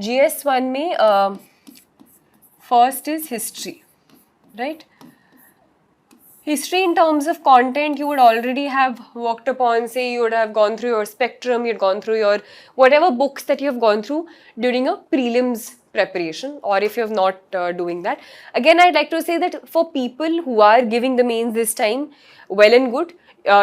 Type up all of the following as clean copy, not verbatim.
GS1 में first is history, right? History in terms of content, you would already have worked upon, say you would have gone through your spectrum, you'd gone through your whatever books that you have gone through during a prelims preparation, or if you're not doing that. Again, I'd like to say that for people who are giving the mains this time, well and good.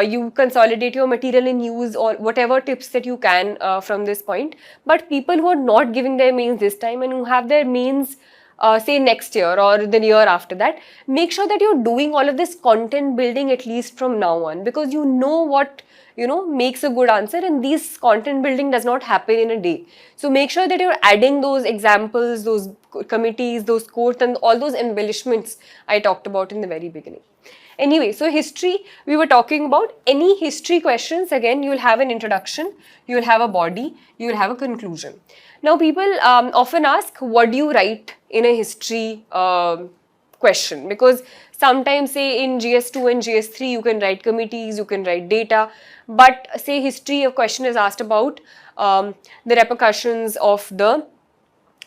You consolidate your material and use or whatever tips that you can from this point. But people who are not giving their mains this time and who have their mains say next year or the year after that, make sure that you're doing all of this content building at least from now on, because you know what makes a good answer, and these content building does not happen in a day. So make sure that you're adding those examples, those committees, those quotes, and all those embellishments I talked about in the very beginning. Anyway, so history, we were talking about any history questions. Again, you'll have an introduction, you'll have a body, you'll have a conclusion. Now, people often ask, what do you write in a history question? Because sometimes, say in GS2 and GS3, you can write committees, you can write data, but say history, a question is asked about the repercussions of the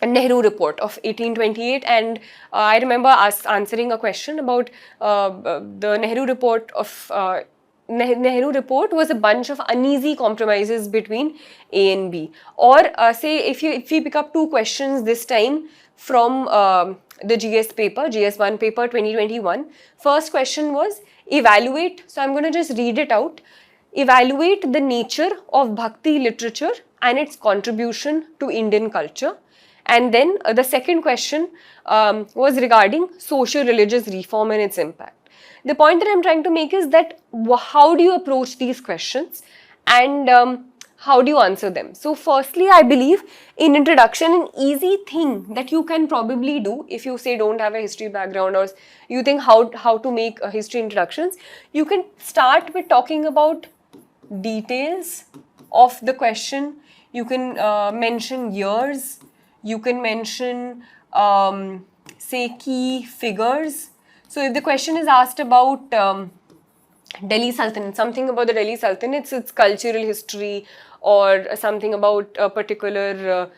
Nehru report of 1828, and I remember answering a question about the Nehru report of Nehru report was a bunch of uneasy compromises between A and B. Or say if we pick up two questions this time from the GS paper, GS1 paper 2021, first question was evaluate, so I'm going to just read it out, evaluate the nature of Bhakti literature and its contribution to Indian culture. And then the second question was regarding socio-religious reform and its impact. The point that I'm trying to make is that how do you approach these questions and how do you answer them? So firstly, I believe in introduction, an easy thing that you can probably do if you say don't have a history background or you think how to make history introductions, you can start with talking about details of the question. You can mention years. You can mention, say, key figures. So if the question is asked about Delhi Sultanate, something about the Delhi Sultanate, its cultural history, or something about a particular,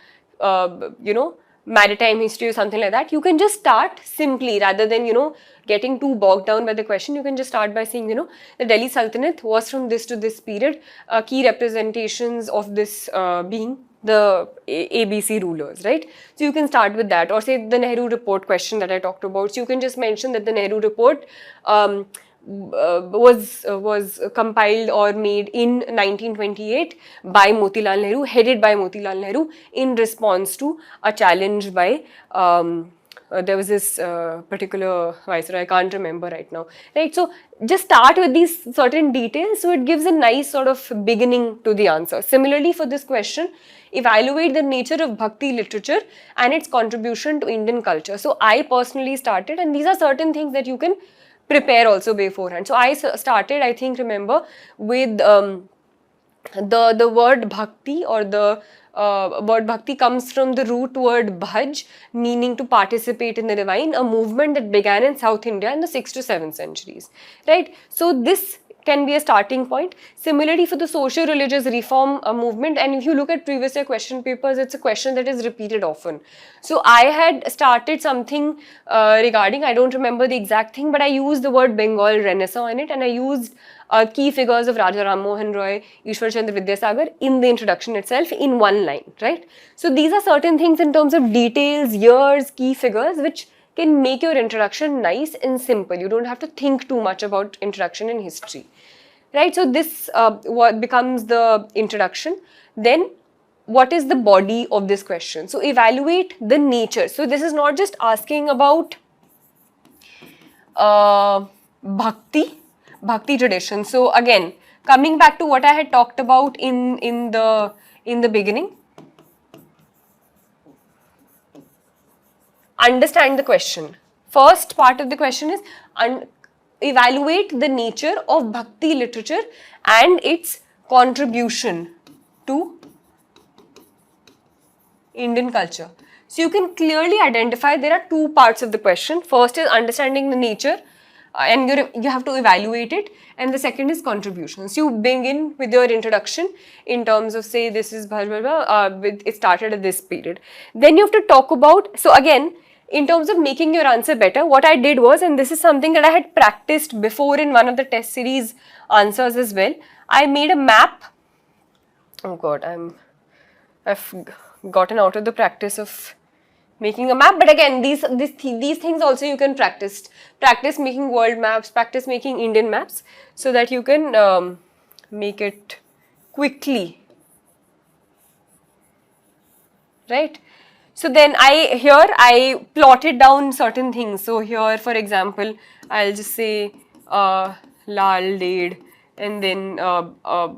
maritime history or something like that, you can just start simply rather than, getting too bogged down by the question. You can just start by saying, the Delhi Sultanate was from this to this period, key representations of this being the ABC rulers, right? So you can start with that, or say the Nehru report question that I talked about. So you can just mention that the Nehru report was compiled or made in 1928 by Motilal Nehru, headed by Motilal Nehru in response to a challenge by there was this particular viceroy, I can't remember right now, right? So just start with these certain details, so it gives a nice sort of beginning to the answer. Similarly, for this question, evaluate the nature of Bhakti literature and its contribution to Indian culture. So I personally started, and these are certain things that you can prepare also beforehand. So I started, I think, remember, with the word Bhakti, or the word Bhakti comes from the root word bhaj, meaning to participate in the divine, a movement that began in South India in the 6th to 7th centuries, right? So this can be a starting point. Similarly, for the socio-religious reform movement, and if you look at previous year question papers, it's a question that is repeated often. So I had started something regarding, I don't remember the exact thing, but I used the word Bengal Renaissance in it, and I used key figures of Raja Ram Mohan Roy, Ishwar Chandra Vidyasagar in the introduction itself in one line, right? So these are certain things in terms of details, years, key figures, which can make your introduction nice and simple. You don't have to think too much about introduction in history, right? So this what becomes the introduction. Then what is the body of this question? So evaluate the nature. So this is not just asking about bhakti tradition. So again, coming back to what I had talked about in the beginning, understand the question. First part of the question is evaluate the nature of Bhakti literature and its contribution to Indian culture. So you can clearly identify there are two parts of the question. First is understanding the nature. and you have to evaluate it. And the second is contributions. You begin with your introduction in terms of, say, this is blah, blah, blah, it started at this period. Then you have to talk about, so again, in terms of making your answer better, what I did was, and this is something that I had practiced before in one of the test series answers as well, I made a map. Oh God, I've gotten out of the practice of making a map, but again, these things also you can practice making world maps, practice making Indian maps, so that you can make it quickly, right? So then I plotted down certain things. So here, for example, I'll just say Lal Ded, and then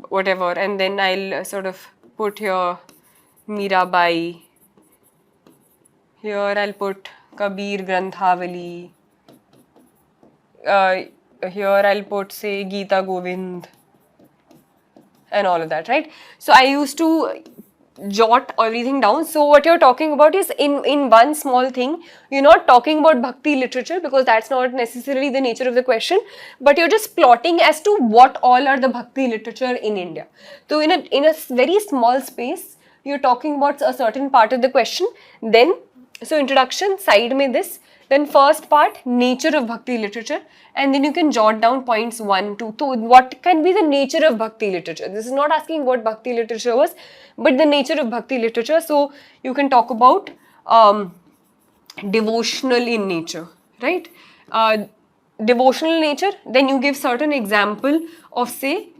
whatever, and then I'll sort of put here Mirabai. Here I'll put Kabir Granthavali. Here I'll put, say, Geeta Govind, and all of that, right? So I used to jot everything down. So what you're talking about is in one small thing, you're not talking about bhakti literature, because that's not necessarily the nature of the question, but you're just plotting as to what all are the bhakti literature in India. So in a very small space, you're talking about a certain part of the question. Then, so introduction, side mein this, then first part, nature of bhakti literature, and then you can jot down points 1, 2. So what can be the nature of bhakti literature? This is not asking what bhakti literature was, but the nature of bhakti literature. So you can talk about devotional in nature, right? Devotional nature, then you give certain example of, say,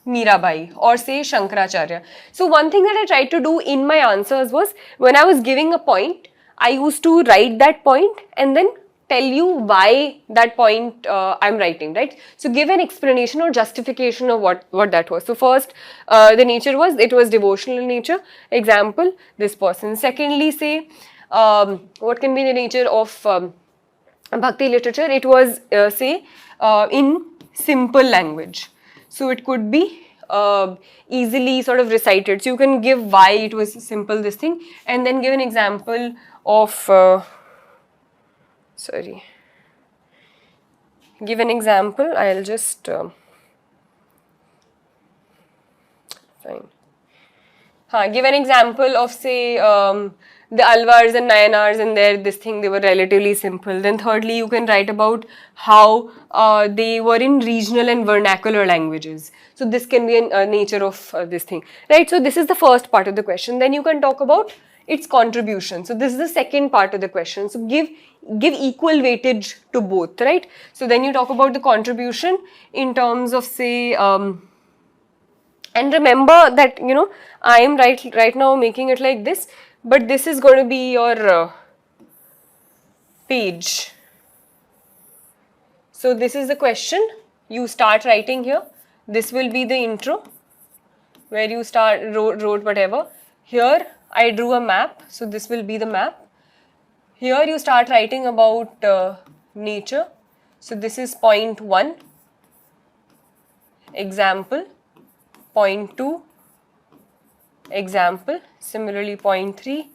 Mirabai or say Shankaracharya. So one thing that I tried to do in my answers was, when I was giving a point, I used to write that point and then tell you why that point I'm writing, right? So give an explanation or justification of what that was. So first, the nature was, it was devotional in nature. Example, this person. Secondly, say, what can be the nature of bhakti literature? It was, say, in simple language. So it could be easily sort of recited. So you can give why it was simple, this thing, and then give an example of, give an example. I'll just, give an example of, say, the Alvars and Nayanars and this thing, they were relatively simple. Then thirdly, you can write about how they were in regional and vernacular languages. So this can be a nature of this thing, right? So this is the first part of the question. Then you can talk about its contribution. So this is the second part of the question. So give equal weightage to both, right? So then you talk about the contribution in terms of, say, and remember that, you know, I am right now making it like this, but this is going to be your page. So this is the question. You start writing here. This will be the intro where you wrote whatever. Here I drew a map. So this will be the map. Here you start writing about nature. So this is point 1. Example. Point 2. Example. Similarly, point 3.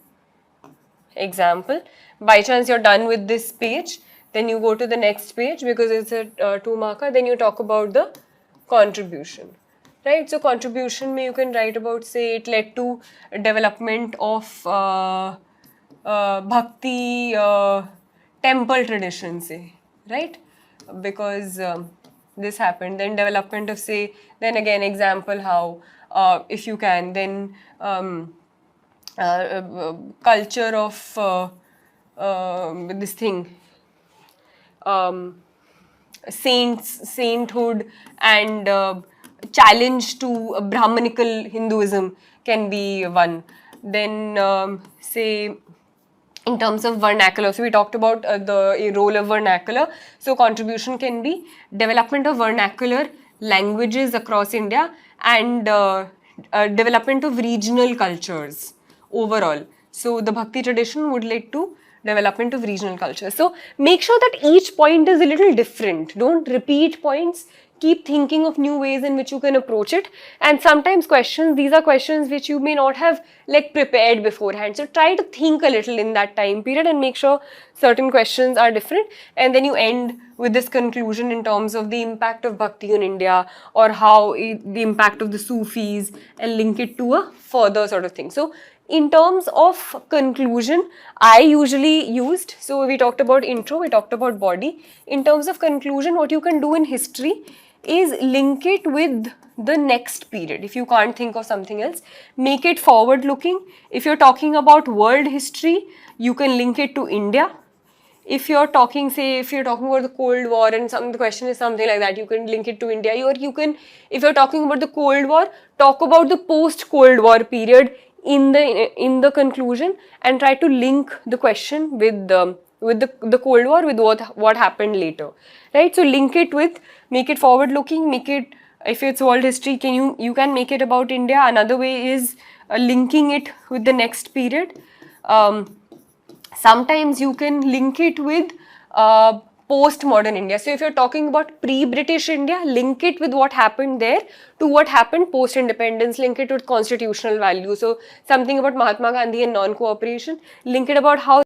Example. By chance you're done with this page, then you go to the next page because it's a 2-marker. Then you talk about the contribution, right? So contribution, you can write about, say, it led to development of bhakti temple tradition, say, right? Because this happened. Then development of, say, then again example how, if you can, then culture of this thing, sainthood and challenge to Brahmanical Hinduism can be one. Then say, in terms of vernacular, so we talked about the role of vernacular. So contribution can be development of vernacular languages across India and development of regional cultures overall. So the bhakti tradition would lead to development of regional culture. So make sure that each point is a little different. Don't repeat points. keep thinking of new ways in which you can approach it. And sometimes these are questions which you may not have like prepared beforehand. So try to think a little in that time period and make sure certain questions are different. And then you end with this conclusion in terms of the impact of Bhakti on India, or how the impact of the Sufis, and link it to a further sort of thing. So in terms of conclusion, I usually used, so we talked about intro, we talked about body. In terms of conclusion, what you can do in history is link it with the next period. If you can't think of something else, make it forward looking. If you're talking about world history, you can link it to India. If you're talking, say, if you're talking about the Cold War and the question is something like that, you can link it to India. Or you can, if you're talking about the Cold War, talk about the post-Cold War period in the conclusion, and try to link the question with the Cold War with what happened later, right? So link it with, make it forward looking, make it, if it's world history, you can make it about India. Another way is linking it with the next period. Sometimes you can link it with post-modern India. So if you're talking about pre-British India, link it with what happened there to what happened post-independence, link it with constitutional values. So something about Mahatma Gandhi and non-cooperation, link it about how